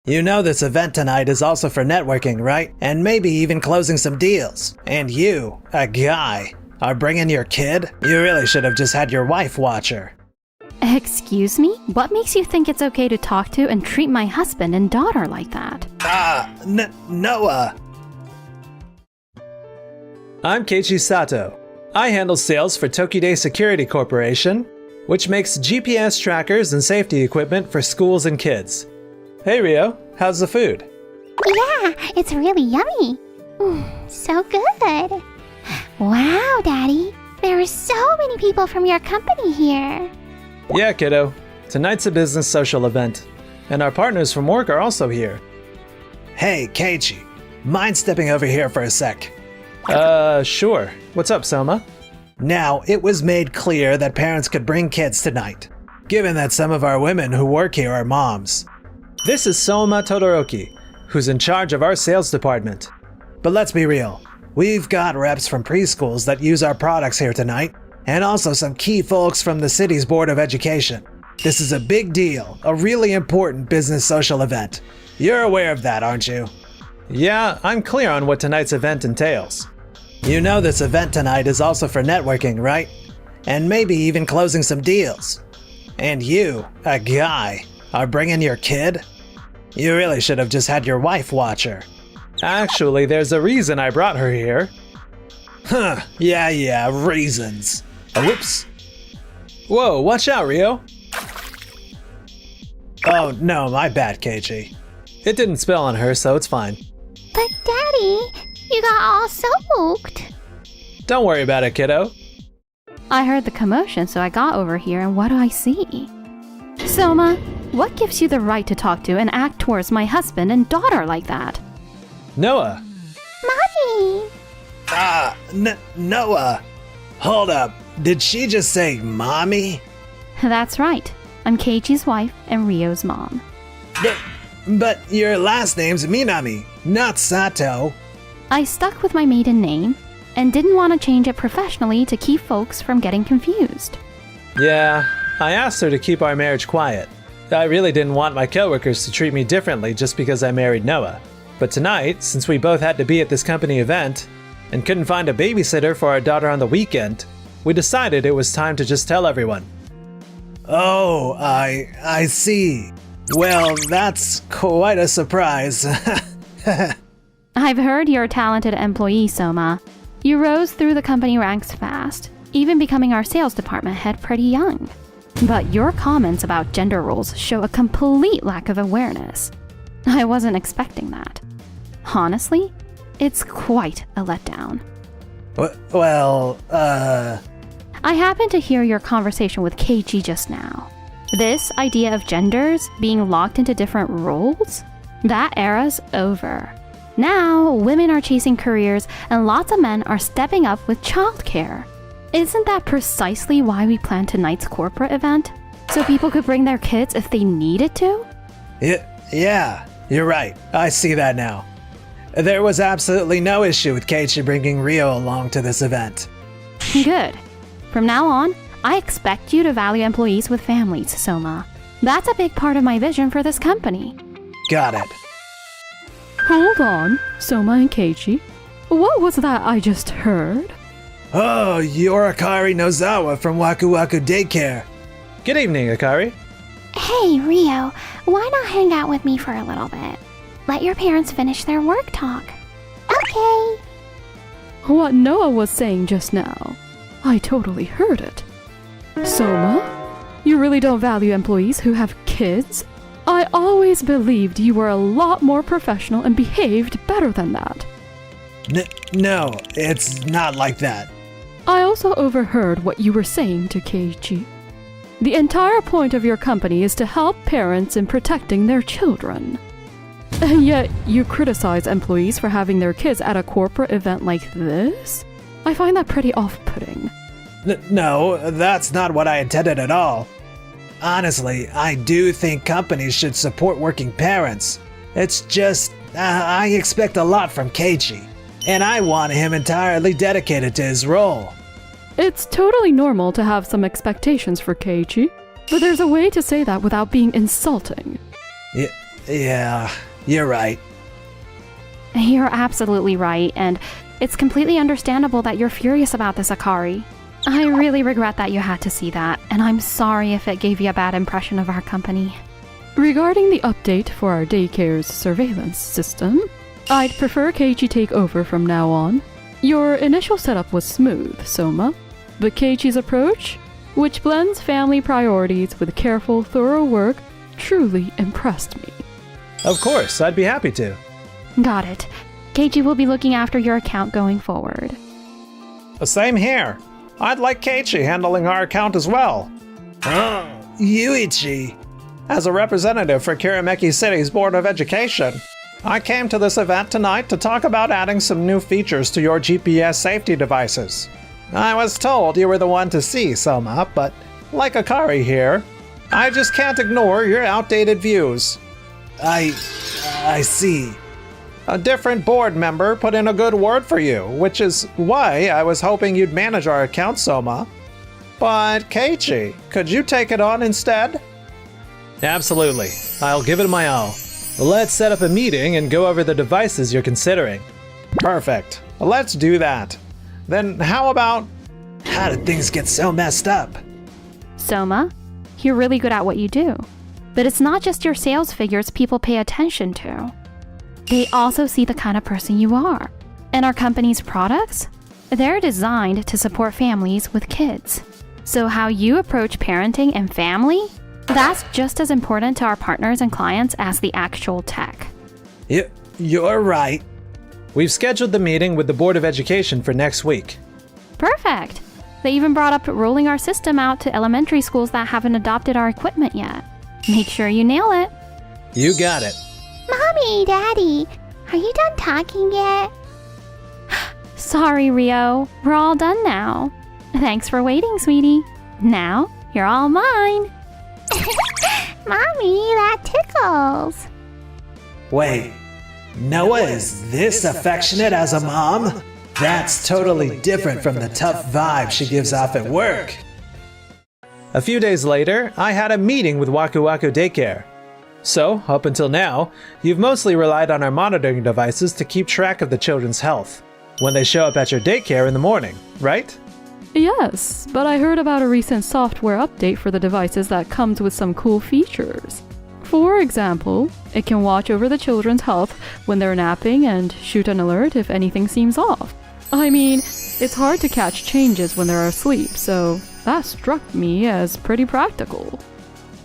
You know this event tonight is also for networking, right? And maybe even closing some deals. And you, a guy, are bringing your kid? You really should have just had your wife watch her. Excuse me? What makes you think it's okay to talk to and treat my husband and daughter like that? Noah. I'm Keiichi Sato. I handle sales for Tokide Security Corporation, which makes GPS trackers and safety equipment for schools and kids. Hey Rio, how's the food? Yeah, it's really yummy. So good. Wow, Daddy. There are so many people from your company here. Yeah, kiddo. Tonight's a business social event, and our partners from work are also here. Hey, Keiichi. Mind stepping over here for a sec? Sure. What's up, Soma? Now, it was made clear that parents could bring kids tonight, given that some of our women who work here are moms. This is Soma Todoroki, who's in charge of our sales department. But let's be real, we've got reps from preschools that use our products here tonight, and also some key folks from the city's Board of Education. This is a big deal, a really important business social event. You're aware of that, aren't you? Yeah, I'm clear on what tonight's event entails. You know this event tonight is also for networking, right? And maybe even closing some deals. And you, a guy, are bringing your kid? You really should have just had your wife watch her. Actually, there's a reason I brought her here. Yeah, reasons. Whoops. Whoa, watch out, Rio. Oh, no, my bad, Keiichi. It didn't spill on her, so it's fine. But Daddy, you got all soaked. Don't worry about it, kiddo. I heard the commotion, so I got over here, and what do I see? Soma, what gives you the right to talk to and act towards my husband and daughter like that? Noah. Mommy! Noah. Hold up. Did she just say mommy? That's right. I'm Keiichi's wife and Rio's mom. But your last name's Minami, not Sato. I stuck with my maiden name and didn't want to change it professionally to keep folks from getting confused. Yeah, I asked her to keep our marriage quiet. I really didn't want my coworkers to treat me differently just because I married Noah. But tonight, since we both had to be at this company event and couldn't find a babysitter for our daughter on the weekend, we decided it was time to just tell everyone. Oh, I see. Well, that's quite a surprise. I've heard you're a talented employee, Soma. You rose through the company ranks fast, even becoming our sales department head pretty young. But your comments about gender roles show a complete lack of awareness. I wasn't expecting that. Honestly, it's quite a letdown. I happened to hear your conversation with Keiichi just now. This idea of genders being locked into different roles? That era's over. Now, women are chasing careers and lots of men are stepping up with childcare. Isn't that precisely why we planned tonight's corporate event? So people could bring their kids if they needed to? Yeah, you're right. I see that now. There was absolutely no issue with Keiichi bringing Rio along to this event. Good. From now on, I expect you to value employees with families, Soma. That's a big part of my vision for this company. Got it. Hold on, Soma and Keiichi. What was that I just heard? Oh, you're Akari Nozawa from Waku Waku Daycare. Good evening, Akari. Hey, Rio, why not hang out with me for a little bit? Let your parents finish their work talk. Okay. What Noah was saying just now, I totally heard it. Soma, you really don't value employees who have kids? I always believed you were a lot more professional and behaved better than that. No, it's not like that. I also overheard what you were saying to Keiichi. The entire point of your company is to help parents in protecting their children. And yet, you criticize employees for having their kids at a corporate event like this? I find that pretty off-putting. No, that's not what I intended at all. Honestly, I do think companies should support working parents. It's just, I expect a lot from Keiichi, and I want him entirely dedicated to his role. It's totally normal to have some expectations for Keiichi, but there's a way to say that without being insulting. Yeah, you're right. You're absolutely right, and it's completely understandable that you're furious about this, Akari. I really regret that you had to see that, and I'm sorry if it gave you a bad impression of our company. Regarding the update for our daycare's surveillance system, I'd prefer Keiichi take over from now on. Your initial setup was smooth, Soma, but Keiichi's approach, which blends family priorities with careful, thorough work, truly impressed me. Of course, I'd be happy to. Got it. Keiichi will be looking after your account going forward. Same here. I'd like Keiichi handling our account as well. Yuichi. As a representative for Kirameki City's Board of Education, I came to this event tonight to talk about adding some new features to your GPS safety devices. I was told you were the one to see, Soma, but like Akari here, I just can't ignore your outdated views. I see. A different board member put in a good word for you, which is why I was hoping you'd manage our account, Soma. But Keiichi, could you take it on instead? Absolutely. I'll give it my all. Let's set up a meeting and go over the devices you're considering. Perfect. Let's do that. Then how about... How did things get so messed up? Soma, you're really good at what you do. But it's not just your sales figures people pay attention to. They also see the kind of person you are. And our company's products? They're designed to support families with kids. So how you approach parenting and family? That's just as important to our partners and clients as the actual tech. You're right. We've scheduled the meeting with the Board of Education for next week. Perfect. They even brought up rolling our system out to elementary schools that haven't adopted our equipment yet. Make sure you nail it. You got it. Mommy, Daddy, are you done talking yet? Sorry, Rio. We're all done now. Thanks for waiting, sweetie. Now, you're all mine. Mommy, that tickles. Wait, Noah is this affectionate as a mom? That's totally different from the tough vibe she gives off at work. A few days later, I had a meeting with Waku Waku Daycare. So, up until now, you've mostly relied on our monitoring devices to keep track of the children's health when they show up at your daycare in the morning, right? Yes, but I heard about a recent software update for the devices that comes with some cool features. For example, it can watch over the children's health when they're napping and shoot an alert if anything seems off. I mean, it's hard to catch changes when they're asleep, so that struck me as pretty practical.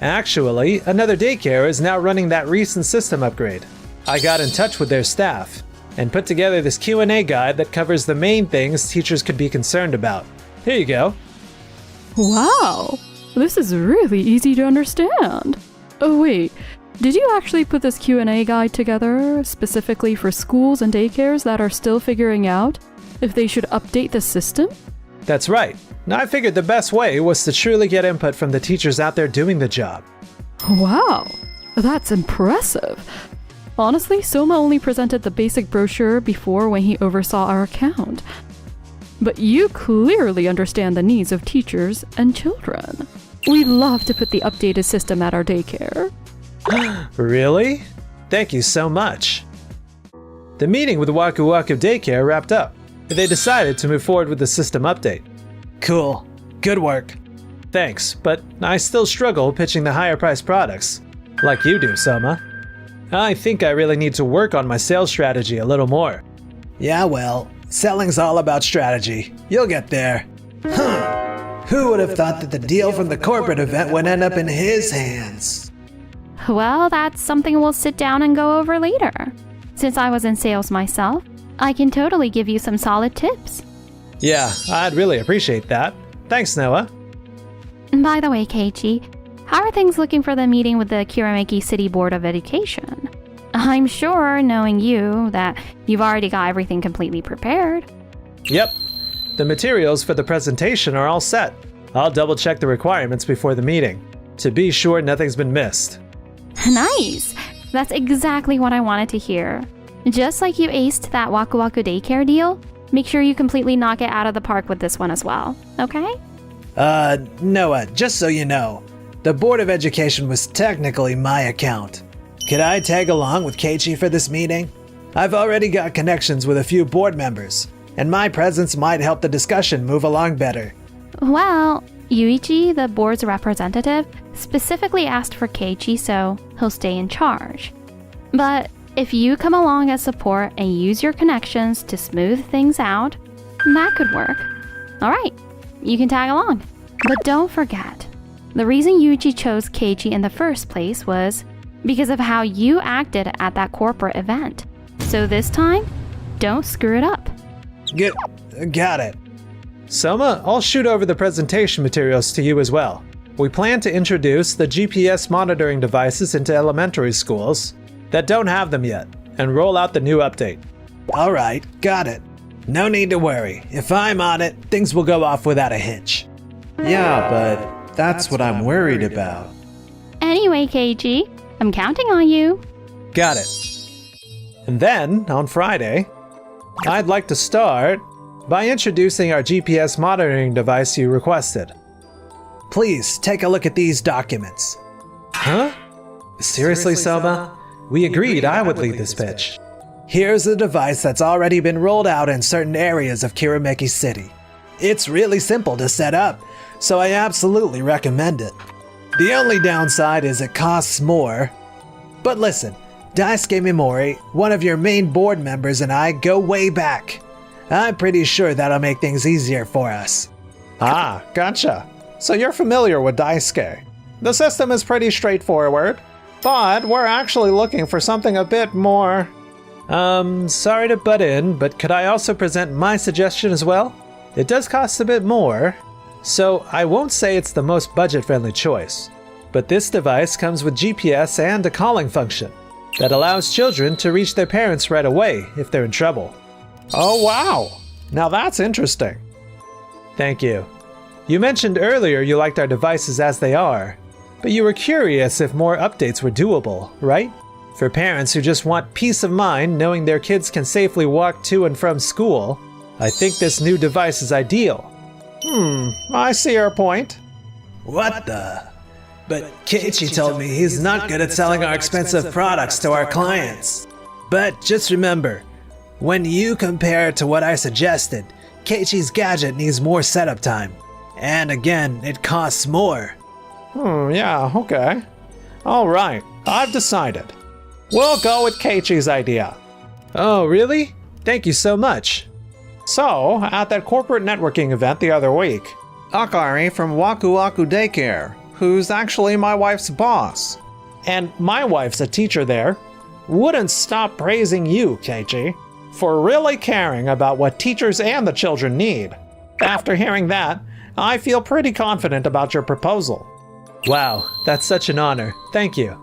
Actually, another daycare is now running that recent system upgrade. I got in touch with their staff and put together this Q&A guide that covers the main things teachers could be concerned about. Here you go. Wow, this is really easy to understand. Oh wait, did you actually put this Q&A guide together specifically for schools and daycares that are still figuring out if they should update the system? That's right. I figured the best way was to truly get input from the teachers out there doing the job. Wow, that's impressive. Honestly, Soma only presented the basic brochure before when he oversaw our account. But you clearly understand the needs of teachers and children. We'd love to put the updated system at our daycare. Really? Thank you so much. The meeting with Waku Waku Daycare wrapped up. They decided to move forward with the system update. Cool. Good work. Thanks, but I still struggle pitching the higher priced products. Like you do, Soma. I think I really need to work on my sales strategy a little more. Yeah, well, selling's all about strategy. You'll get there. Who would have thought that the deal from the corporate event would end up in his hands? Well, that's something we'll sit down and go over later. Since I was in sales myself, I can totally give you some solid tips. Yeah, I'd really appreciate that. Thanks, Noah. By the way, Keiichi, how are things looking for the meeting with the Kirameki City Board of Education? I'm sure, knowing you, that you've already got everything completely prepared. Yep. The materials for the presentation are all set. I'll double check the requirements before the meeting, to be sure nothing's been missed. Nice! That's exactly what I wanted to hear. Just like you aced that Waku Waku Daycare deal, make sure you completely knock it out of the park with this one as well, okay? Noah, just so you know, the Board of Education was technically my account. Could I tag along with Keiichi for this meeting? I've already got connections with a few board members, and my presence might help the discussion move along better. Well, Yuichi, the board's representative, specifically asked for Keiichi, so he'll stay in charge. But if you come along as support and use your connections to smooth things out, that could work. Alright, you can tag along. But don't forget, the reason Yuichi chose Keiichi in the first place was because of how you acted at that corporate event. So this time, don't screw it up. Got it. Soma, I'll shoot over the presentation materials to you as well. We plan to introduce the GPS monitoring devices into elementary schools that don't have them yet, and roll out the new update. Alright, got it. No need to worry. If I'm on it, things will go off without a hitch. Yeah, but that's what I'm worried about. Anyway, Keiichi, I'm counting on you. Got it. And then, on Friday, I'd like to start by introducing our GPS monitoring device you requested. Please take a look at these documents. Huh? Seriously, Soma? We agreed I would lead this pitch. Here's a device that's already been rolled out in certain areas of Kirameki City. It's really simple to set up, so I absolutely recommend it. The only downside is it costs more. But listen, Daisuke Mimori, one of your main board members, and I go way back. I'm pretty sure that'll make things easier for us. Ah, gotcha. So you're familiar with Daisuke. The system is pretty straightforward, but we're actually looking for something a bit more... sorry to butt in, but could I also present my suggestion as well? It does cost a bit more, so I won't say it's the most budget-friendly choice. But this device comes with GPS and a calling function that allows children to reach their parents right away if they're in trouble. Oh wow! Now that's interesting. Thank you. You mentioned earlier you liked our devices as they are, but you were curious if more updates were doable, right? For parents who just want peace of mind knowing their kids can safely walk to and from school, I think this new device is ideal. I see your point. What the? But Keiichi told me he's not good at selling our expensive products to our clients. But just remember, when you compare it to what I suggested, Keiichi's gadget needs more setup time. And again, it costs more. Yeah, okay. Alright, I've decided. We'll go with Keiichi's idea. Oh, really? Thank you so much. So, at that corporate networking event the other week, Akari from Waku Waku Daycare, who's actually my wife's boss, and my wife's a teacher there, wouldn't stop praising you, Keiichi, for really caring about what teachers and the children need. After hearing that, I feel pretty confident about your proposal. Wow, that's such an honor. Thank you.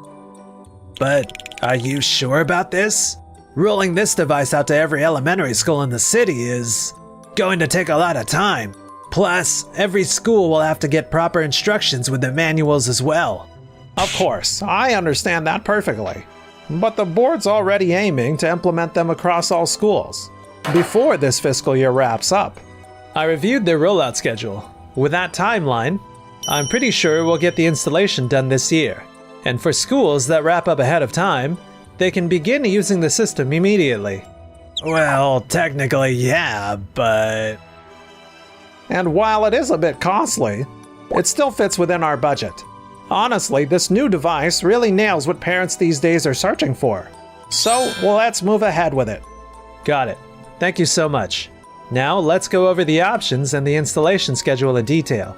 But are you sure about this? Rolling this device out to every elementary school in the city is going to take a lot of time. Plus, every school will have to get proper instructions with their manuals as well. Of course, I understand that perfectly. But the board's already aiming to implement them across all schools before this fiscal year wraps up. I reviewed their rollout schedule. With that timeline, I'm pretty sure we'll get the installation done this year. And for schools that wrap up ahead of time, they can begin using the system immediately. Well, technically, yeah, but... And while it is a bit costly, it still fits within our budget. Honestly, this new device really nails what parents these days are searching for. So, let's move ahead with it. Got it. Thank you so much. Now, let's go over the options and the installation schedule in detail.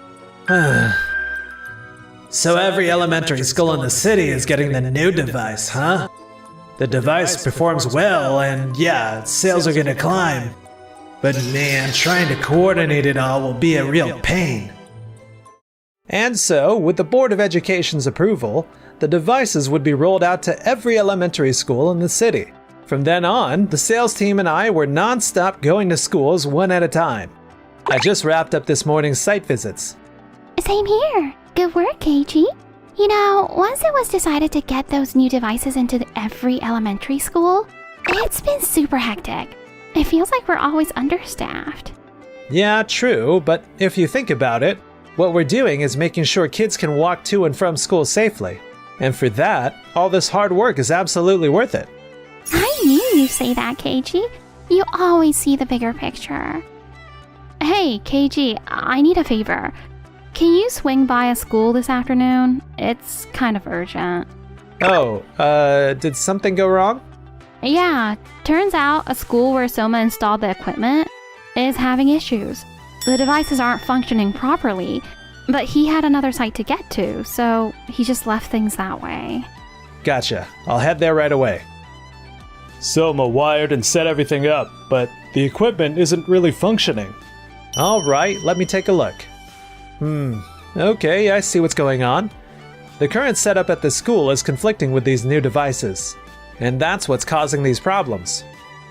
So every elementary school in the city is getting the new device, huh? The device performs well, and yeah, sales are gonna climb. But man, trying to coordinate it all will be a real pain. And so, with the Board of Education's approval, the devices would be rolled out to every elementary school in the city. From then on, the sales team and I were non-stop going to schools one at a time. I just wrapped up this morning's site visits. Same here. Good work, Keiichi. You know, once it was decided to get those new devices into every elementary school, it's been super hectic. It feels like we're always understaffed. Yeah, true, but if you think about it, what we're doing is making sure kids can walk to and from school safely. And for that, all this hard work is absolutely worth it. I knew you'd say that, KG. You always see the bigger picture. Hey, KG, I need a favor. Can you swing by a school this afternoon? It's kind of urgent. Oh, did something go wrong? Yeah, turns out a school where Soma installed the equipment is having issues. The devices aren't functioning properly, but he had another site to get to, so he just left things that way. Gotcha. I'll head there right away. Soma wired and set everything up, but the equipment isn't really functioning. Alright, let me take a look. Okay, I see what's going on. The current setup at the school is conflicting with these new devices, and that's what's causing these problems.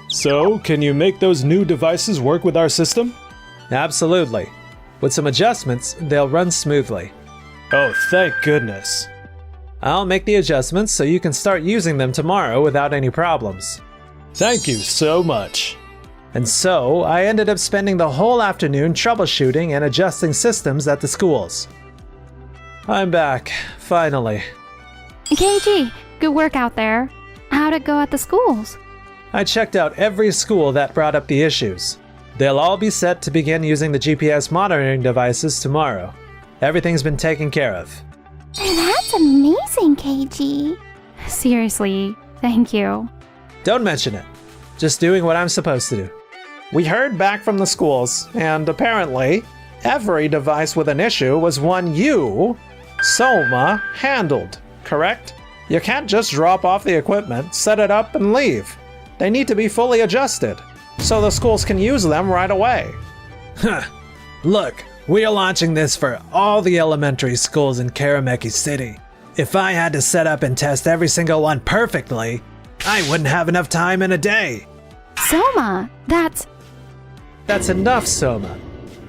So, can you make those new devices work with our system? Absolutely. With some adjustments, they'll run smoothly. Oh, thank goodness. I'll make the adjustments so you can start using them tomorrow without any problems. Thank you so much. And so, I ended up spending the whole afternoon troubleshooting and adjusting systems at the schools. I'm back, finally. KG, good work out there. How'd it go at the schools? I checked out every school that brought up the issues. They'll all be set to begin using the GPS monitoring devices tomorrow. Everything's been taken care of. That's amazing, KG. Seriously, thank you. Don't mention it. Just doing what I'm supposed to do. We heard back from the schools, and apparently, every device with an issue was one you, Soma, handled, correct? You can't just drop off the equipment, set it up, and leave. They need to be fully adjusted, so the schools can use them right away. Look, we are launching this for all the elementary schools in Karameki City. If I had to set up and test every single one perfectly, I wouldn't have enough time in a day. Soma, that's enough, Soma.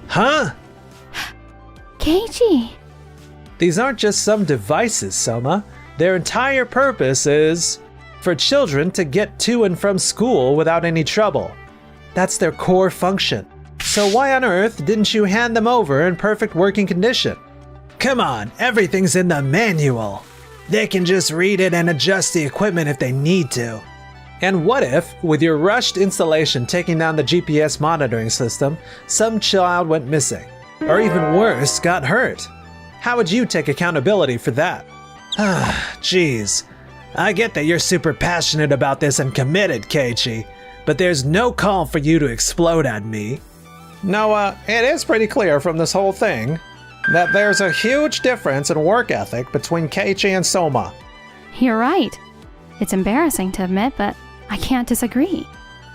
Huh? KG. These aren't just some devices, Soma. Their entire purpose is for children to get to and from school without any trouble. That's their core function. So why on earth didn't you hand them over in perfect working condition? Come on, everything's in the manual. They can just read it and adjust the equipment if they need to. And what if, with your rushed installation taking down the GPS monitoring system, some child went missing? Or even worse, got hurt? How would you take accountability for that? Jeez. I get that you're super passionate about this and committed, Keiichi, but there's no call for you to explode at me. No, it is pretty clear from this whole thing that there's a huge difference in work ethic between Keiichi and Soma. You're right. It's embarrassing to admit, but I can't disagree.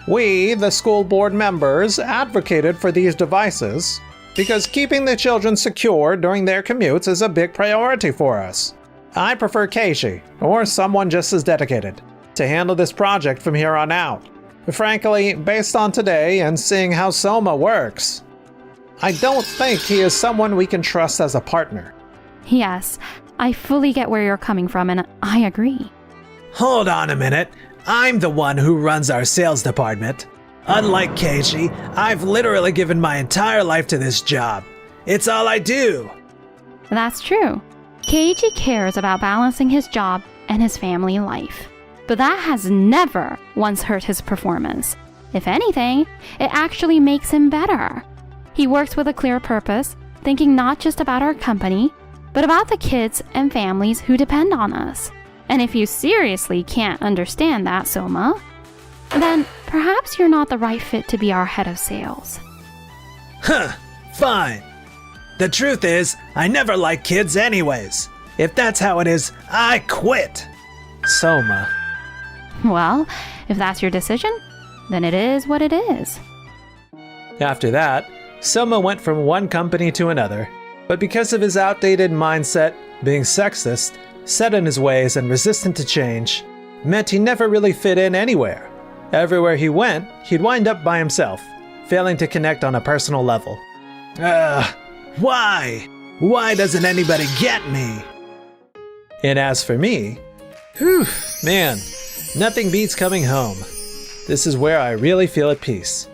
We, the school board members, advocated for these devices because keeping the children secure during their commutes is a big priority for us. I prefer Keiichi, or someone just as dedicated, to handle this project from here on out. Frankly, based on today and seeing how Soma works, I don't think he is someone we can trust as a partner. Yes, I fully get where you're coming from, and I agree. Hold on a minute. I'm the one who runs our sales department. Unlike Keiichi, I've literally given my entire life to this job. It's all I do. That's true. Keiichi cares about balancing his job and his family life. But that has never once hurt his performance. If anything, it actually makes him better. He works with a clear purpose, thinking not just about our company, but about the kids and families who depend on us. And if you seriously can't understand that, Soma, then perhaps you're not the right fit to be our head of sales. Fine. The truth is, I never liked kids anyways. If that's how it is, I quit. Soma. Well, if that's your decision, then it is what it is. After that, Soma went from one company to another, but because of his outdated mindset, being sexist, set in his ways and resistant to change, meant he never really fit in anywhere. Everywhere he went, he'd wind up by himself, failing to connect on a personal level. Why? Why doesn't anybody get me? And as for me, man, nothing beats coming home. This is where I really feel at peace.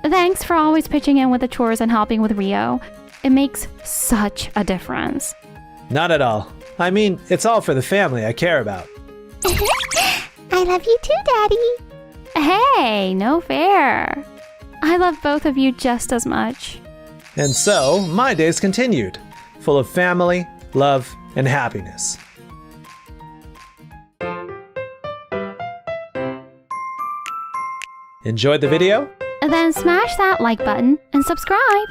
Thanks for always pitching in with the chores and helping with Rio. It makes such a difference. Not at all. I mean, it's all for the family I care about. I love you too, Daddy. Hey, no fair. I love both of you just as much. And so, my days continued, full of family, love, and happiness. Enjoyed the video? Then smash that like button and subscribe.